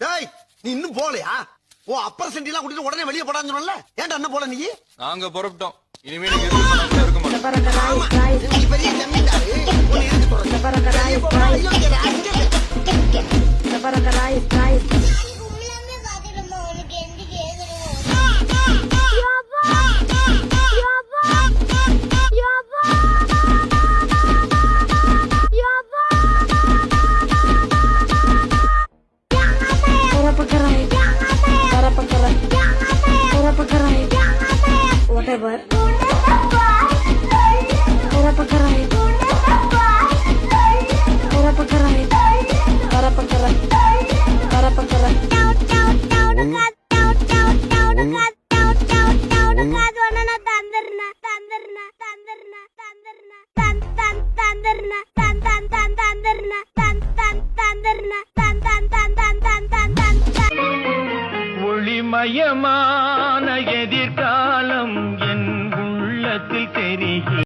டேய் நீ இன்னும் போலையா? ஓ அப்பர் சென்டிலாம் கூட்டிட்டு உடனே வெளியே போடான்னு சொன்னல, ஏன்டா என்ன போல நீ? நாங்க புறப்பட்டோம். இனிமே நீங்க எதுவும் சொன்னா கூட இருக்க மாட்டோம். நீ பெரிய ஜமீன்தாரு, உன்னை இருக்கு whatever. Ora pakarai. Ora pakarai. Ora pakarai. Ora pakarai. ஒளிமயமான எதிர்காலம் என் உள்ளத்தில் தெரிகிறது.